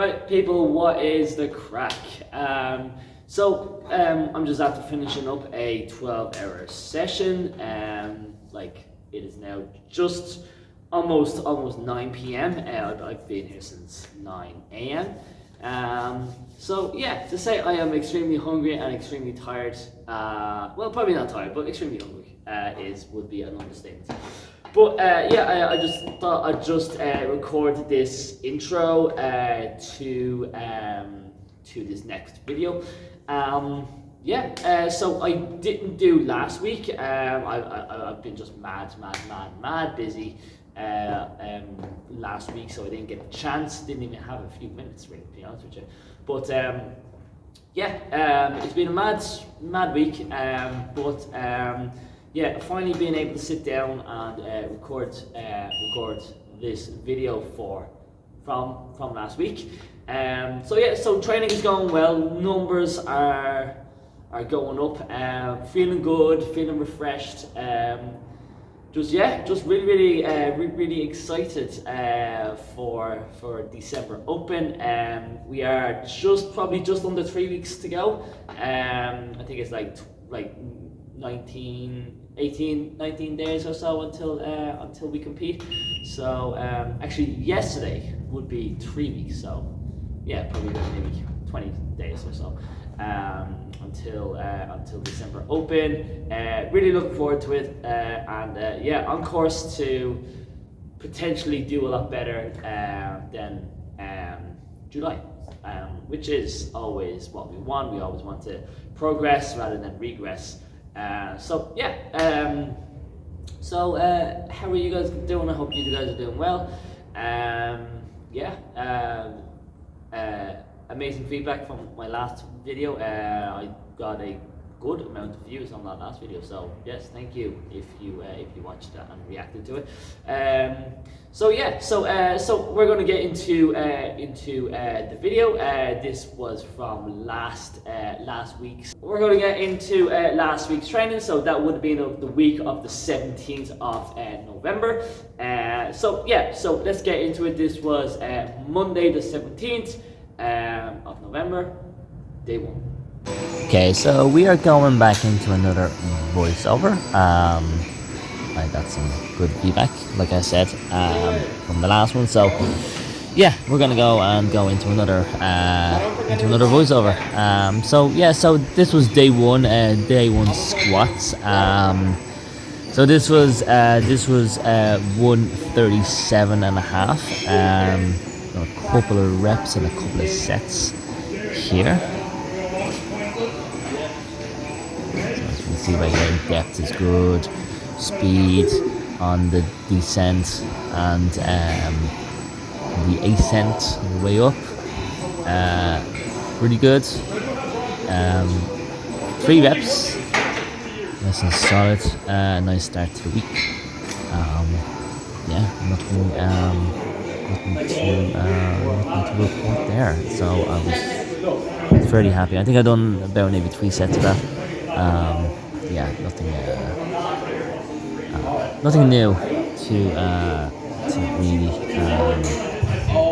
Right, people, what is the crack? I'm just after finishing up a 12-hour session. Like, it is now just almost 9 p.m. I've been here since 9 a.m. To say I am extremely hungry and extremely tired. Well, probably not tired, but extremely hungry would be an understatement. But I just thought I'd just record this intro to this next video. So I didn't do last week. I've been just mad busy last week, so I didn't get a chance. Didn't even have a few minutes, really, to be honest with you. But it's been a mad week. Finally being able to sit down and record this video from last week. So training is going well. Numbers are going up. Feeling good, feeling refreshed. Just really excited for December Open. We are probably just under 3 weeks to go. I think it's like 19 days or so until we compete. So actually yesterday would be 3 weeks. So yeah, probably maybe 20 days or so until December Open. Really looking forward to it, on course to potentially do a lot better than July, which is always what we want. We always want to progress rather than regress. How are you guys doing? I hope you guys are doing well. Amazing feedback from my last video. I got a good amount of views on that last video, so yes, thank you if you watched that and reacted to it. So we're going to get into the video. This was from last week's. We're going to get into last week's training. So that would have been the week of the 17th of November. So let's get into it. This was Monday the 17th of November, day 1. Okay, so we are going back into another voiceover. I got some good feedback, like I said, from the last one. So yeah, we're gonna go into another voiceover. So this was day 1, day 1 squats. So this was 137.5. A couple of reps and a couple of sets here. See right here, depth is good, speed on the descent and the ascent on the way up, pretty good. 3 reps, nice and solid. Nice start to the week. Nothing to report there. So I was fairly happy. I think I've done about maybe 3 sets of that. Nothing new to really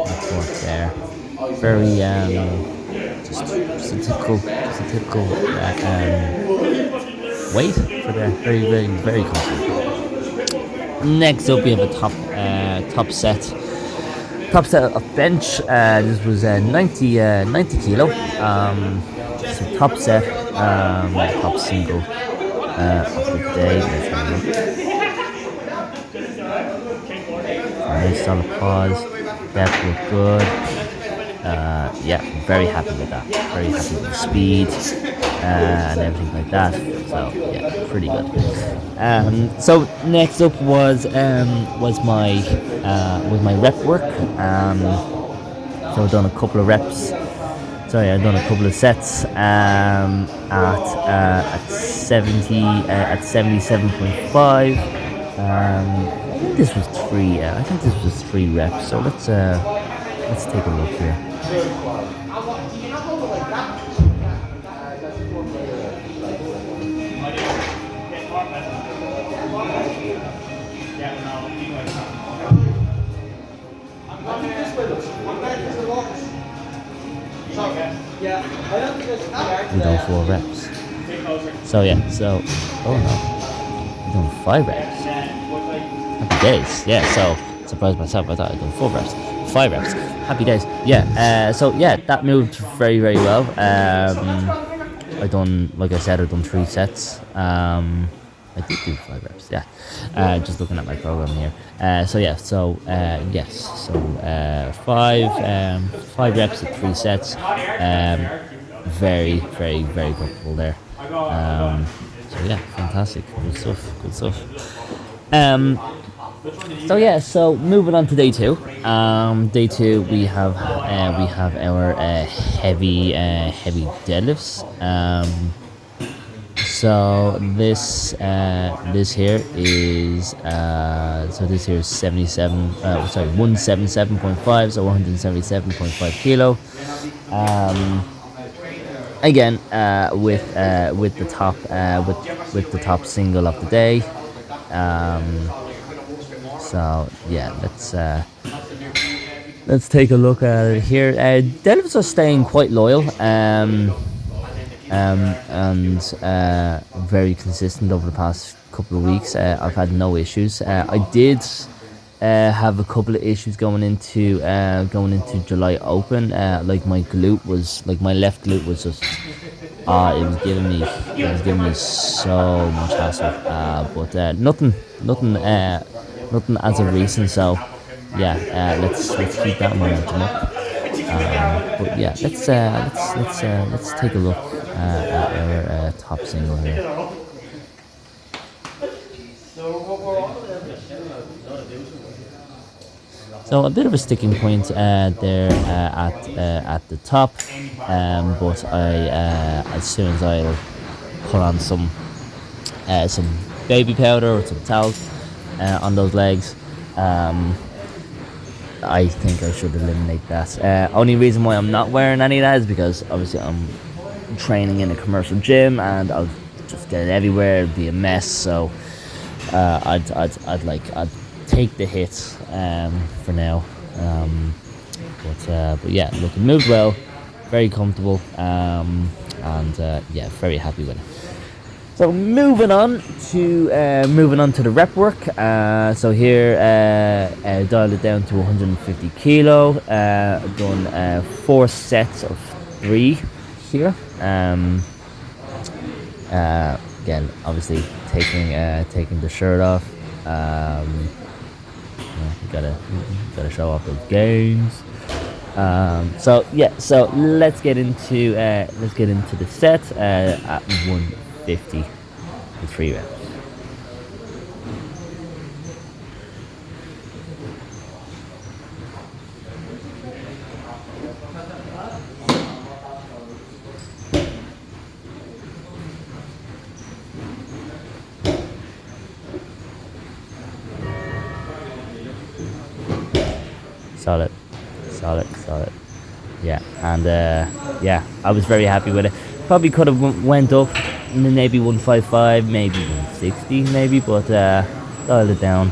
report there. Very just a typical weight for there. Very comfortable. Next up, we have a top set of bench. This was 90 kilo. So top set, top single of the day. Nice solid pause. Depth looked good. Very happy with that. Very happy with the speed and everything like that. So yeah, pretty good. So next up was my rep work. So I've done a couple of reps. I've done a couple of sets at 77.5. I think this was 3. I think this was 3 reps. So let's take a look here. we done 4 reps. So yeah, so oh no, we done 5 reps. Happy days. Yeah, so surprised myself. I thought I'd done 4 reps. 5 reps. Happy days. Yeah. So yeah, that moved very, very well. I done, like I said, I done 3 sets. I did do 5 reps. Yeah. Just looking at my program here. So yeah. So yes. So 5 reps at 3 sets. Very, very, very comfortable there. So yeah, fantastic. Good stuff. Good stuff. So yeah, so moving on to day 2. Day 2 we have our heavy deadlifts. So this here is 77. Sorry, 177.5. So 177.5 kilo. Again, with the top with the top single of the day. So yeah, let's take a look at it here. Deadlifts are staying quite loyal, and very consistent over the past couple of weeks. I've had no issues. I did have a couple of issues going into July Open. Like my left glute was just it was giving me so much hassle. But nothing as of recent. So yeah, let's keep that momentum up. But yeah, let's take a look at our top single here. So a bit of a sticking point there at the top, but as soon as I put on some baby powder or some talc on those legs, I think I should eliminate that. Only reason why I'm not wearing any of that is because obviously I'm training in a commercial gym and I'll just get it everywhere. It'd be a mess. So I'd take the hit for now. But yeah, look, it moved well, very comfortable, and yeah, very happy with it. So moving on to the rep work. So here, dialed it down to 150 kilo. Done 4 sets of 3 here. Again, obviously taking the shirt off. You gotta show off those gains. So yeah, so let's get into the set at 150 with 3 reps. Solid. Yeah, and yeah, I was very happy with it. Probably could have went up maybe 155, maybe 160, maybe, but dialed it down.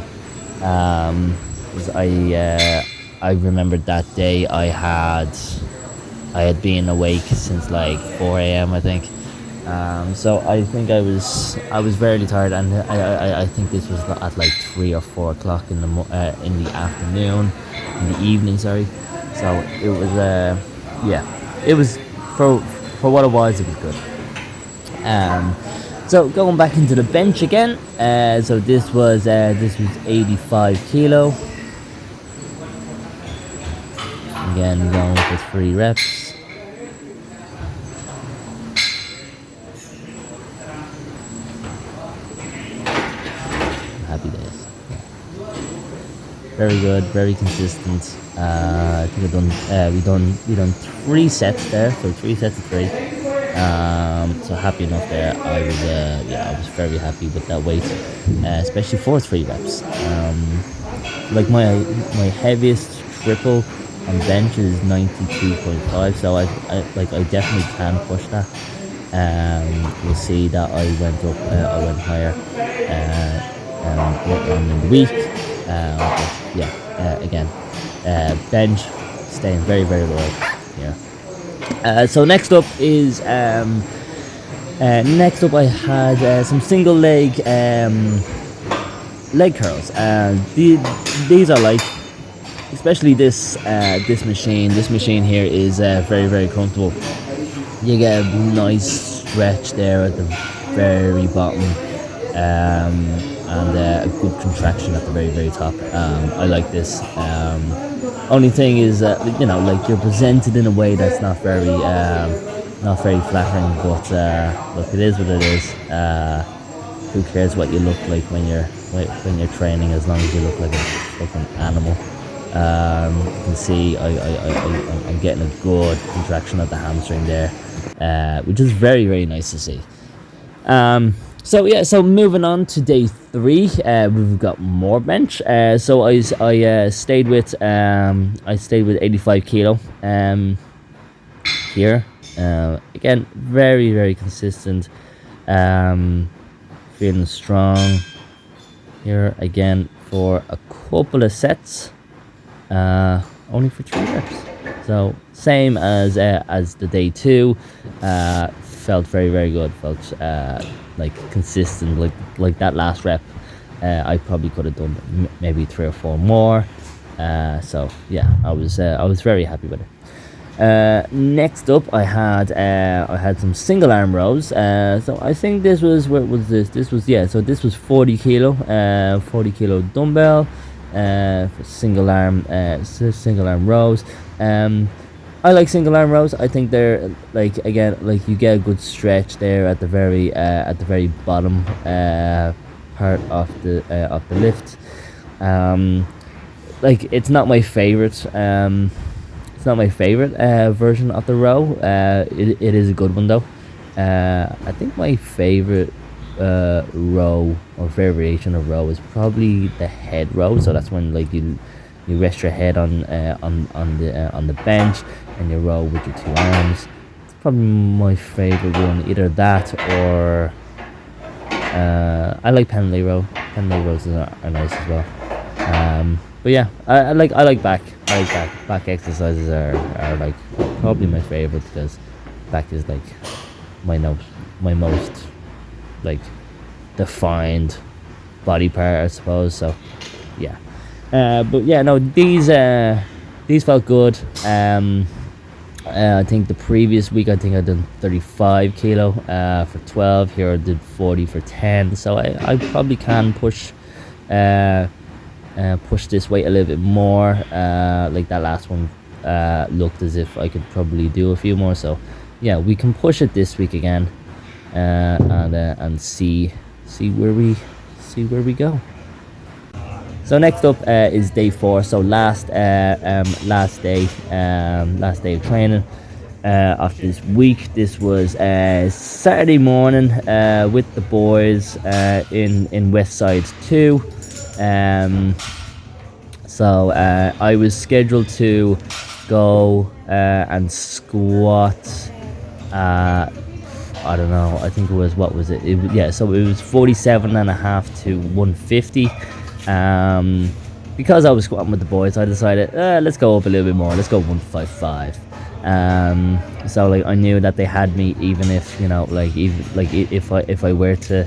'Cause I remembered that day I had been awake since like 4 a.m. I think. So I think I was very tired, and I think this was at like 3 or 4 o'clock in the afternoon, in the evening. Sorry. So it was yeah, it was for what it was. It was good. So going back into the bench again. So this was 85 kilo. Again, going with the 3 reps. Happy days. Very good, very consistent. I think we done 3 sets there, so 3 sets of 3. So happy enough there. I was very happy with that weight, especially for 3 reps. Like my heaviest triple on bench is 92.5, so I definitely can push that. You'll see that I went higher later on in the week. But yeah, again, bench staying very, very low here. So next up I had some single leg curls. These are like, especially this machine. This machine here is very, very comfortable. You get a nice stretch there at the very bottom, and a good contraction at the very, very top. I like this. Only thing is that, like, you're presented in a way that's not very flattering. But look, it is what it is. Who cares what you look like when you're training, as long as you look like a fucking animal. You can see I'm getting a good contraction at the hamstring there, which is very, very nice to see. So moving on to day 3, we've got more bench. So I stayed with 85 kilo here. Again, very, very consistent. Feeling strong here again for a couple of sets. Only for 3 reps. So same as the day 2. Felt very, very good. Felt like consistent. Like that last rep, I probably could have done maybe 3 or 4 more. So yeah, I was very happy with it. Next up, I had some single arm rows. So I think this was, what was this? This was, yeah. So this was 40 kilo dumbbell. For single arm rows. I like single arm rows. I think they're, like, again, like, you get a good stretch there at the very bottom part of the lift. Like, it's not my favorite. It's not my favorite version of the row. It is a good one though. I think my favorite row or variation of row is probably the head row. So that's when, like, you rest your head on the bench and you row with your 2 arms. It's probably my favorite one. Either that or I like pendlay row. Pendlay rows are nice as well. But yeah, I like back. Back exercises are like probably my favorite, because back is like my most like defined body part, I suppose. So yeah, but yeah, no, these felt good. I think the previous week, I think I did 35 kilo for 12. Here I did 40 for 10. So I probably can push this weight a little bit more. Like that last one looked as if I could probably do a few more. So yeah, we can push it this week again, and see where we go. So next up is day 4. So last day of training of this week. This was Saturday morning with the boys in Westside 2. So I was scheduled to go and squat. I don't know. I think it was, what was it? So it was 47.5 to 150. Because I was squatting with the boys, I decided, let's go up a little bit more. Let's go 155. So like, I knew that they had me, even if, if I were to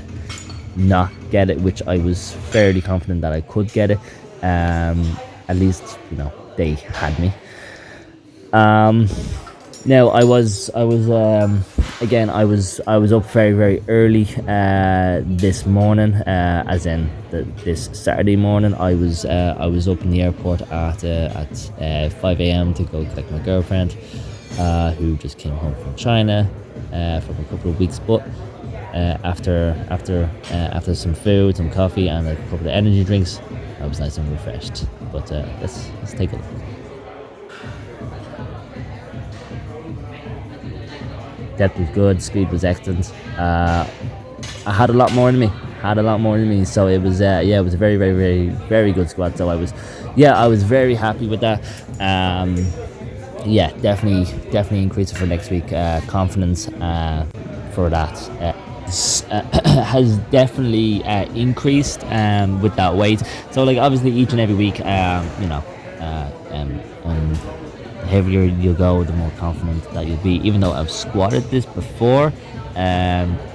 not get it, which I was fairly confident that I could get it. At least, they had me. Now I was again, I was up very, very early this morning, as in this Saturday morning. I was up in the airport at 5 a.m. to go collect my girlfriend, who just came home from China from a couple of weeks. But after some food, some coffee, and a couple of energy drinks, I was nice and refreshed. But let's take a look. Depth was good, speed was excellent. I had a lot more in me. So it was it was a very, very, very, very good squat. So I was very happy with that. Definitely increase it for next week. Confidence for that has definitely increased with that weight. So like, obviously each and every week, heavier you go, the more confident that you'll be. Even though I've squatted this before,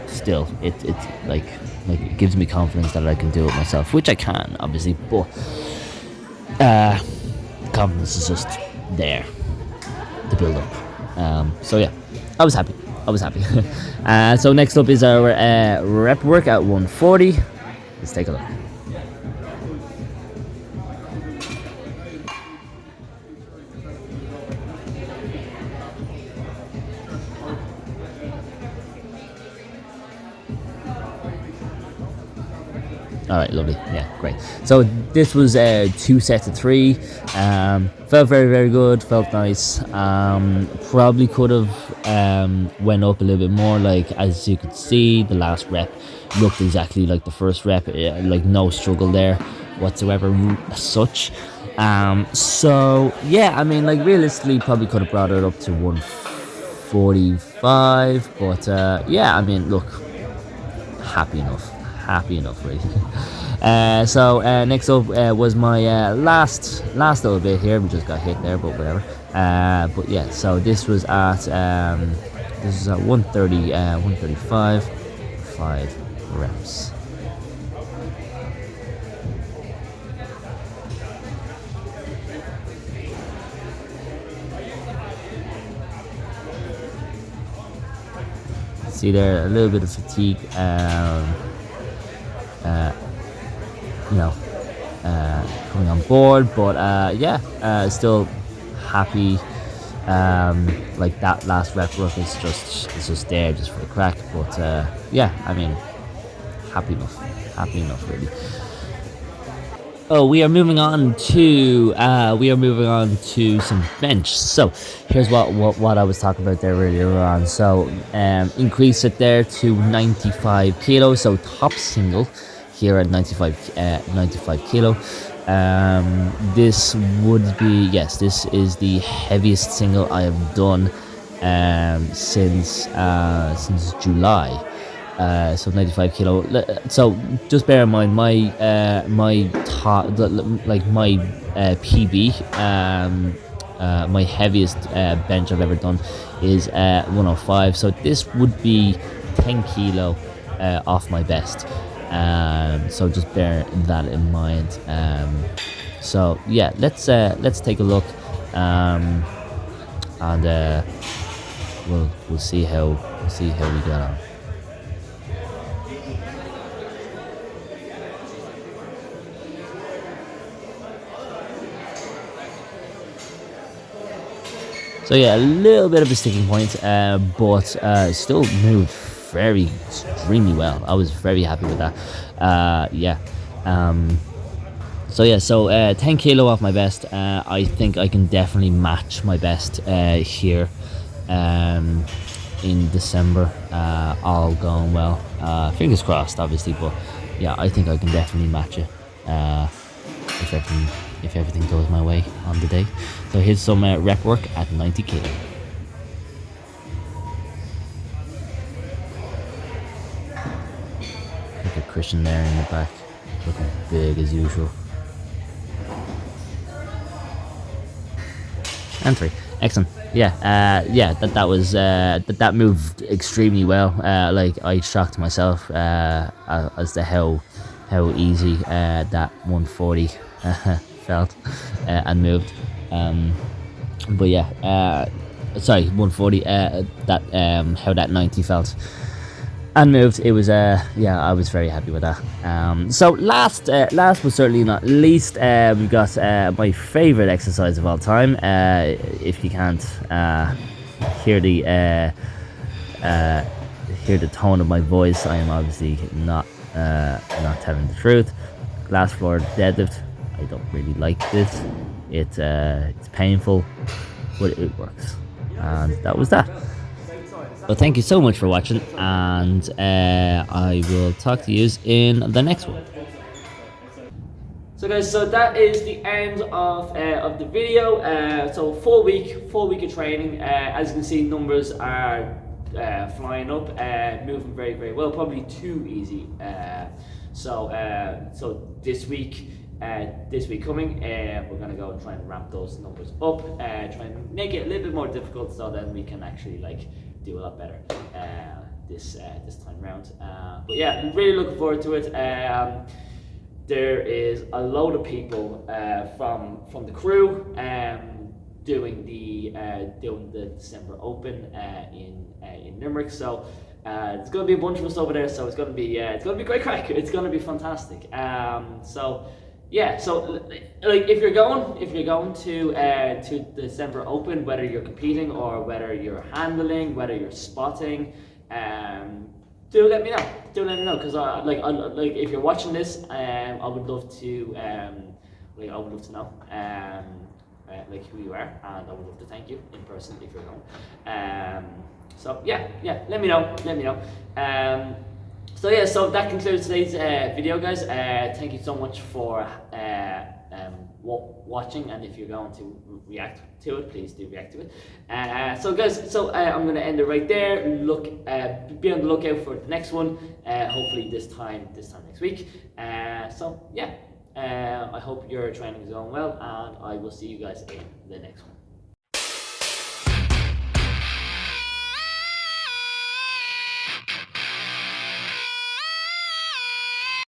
still it's like it gives me confidence that I can do it myself, which I can obviously, but confidence is just there to build up. So yeah, I was happy. So next up is our rep work at 140. Let's take a look. All right, lovely. Yeah, great. So this was 2 sets of 3. Felt very, very good. Felt nice. Probably could have went up a little bit more. Like, as you could see, the last rep looked exactly like the first rep. Like, no struggle there whatsoever as such. So yeah, I mean, like, realistically, probably could have brought it up to 145. But yeah, I mean, look, happy enough really. So next up was my last little bit here. We just got hit there, but whatever. But yeah, so this was at 130, 135, 5 reps. See there, a little bit of fatigue. Coming on board, but yeah, still happy. Like, that last rep work is just there just for the crack, but yeah, I mean, happy enough really. Oh, we are moving on to some bench. So here's what I was talking about there earlier on. So increase it there to 95 kilos. So top single here at 95 kilo. This would be, yes, this is the heaviest single I have done since July. So 95 kilo. So just bear in mind, my PB, my heaviest bench I've ever done is 105. So this would be 10 kilo off my best. So just bear that in mind. So yeah, let's take a look, and we'll see how we get on. So yeah, a little bit of a sticking point, but still moved extremely well. I was very happy with that. Yeah. So yeah, 10 kilo off my best. I think I can definitely match my best here in December. All going well. Fingers crossed, obviously, but yeah, I think I can definitely match it if everything goes my way on the day. So here's some rep work at 90 kilo. Look at Christian there in the back, looking big as usual. And 3. Excellent. Yeah, that moved extremely well. Like, I shocked myself as to how easy that 140 felt and moved. But yeah, sorry, 140. That how that 90 felt and moved. It was yeah, I was very happy with that. So last but certainly not least, we got my favorite exercise of all time. If you can't hear the tone of my voice, I am obviously not telling the truth. Glass floor deadlift. I don't really like this. It's painful, but it works, and that was that. So thank you so much for watching, and I will talk to you in the next one. So guys, so that is the end of the video. So 4 week of training. As you can see, numbers are flying up, moving very, very well. Probably too easy. So this week this week coming. We're going to go and try and ramp those numbers up, try and make it a little bit more difficult, so then we can actually like do a lot better this time round. But yeah, I'm really looking forward to it. There is a load of people from the crew doing the December Open in Limerick. So there's going to be a bunch of us over there. So it's going to be great crack. It's going to be fantastic. So yeah, so like if you're going to the December Open, whether you're competing or whether you're handling, whether you're spotting, do let me know. Do let me know, because like if you're watching this, I would love to know like who you are, and I would love to thank you in person if you're going. So yeah, let me know. So yeah, so that concludes today's video, guys. Thank you so much for watching, and if you're going to react to it, please do react to it. So guys, I'm going to end it right there. Be on the lookout for the next one. Hopefully this time next week. So yeah, I hope your training is going well, and I will see you guys in the next one.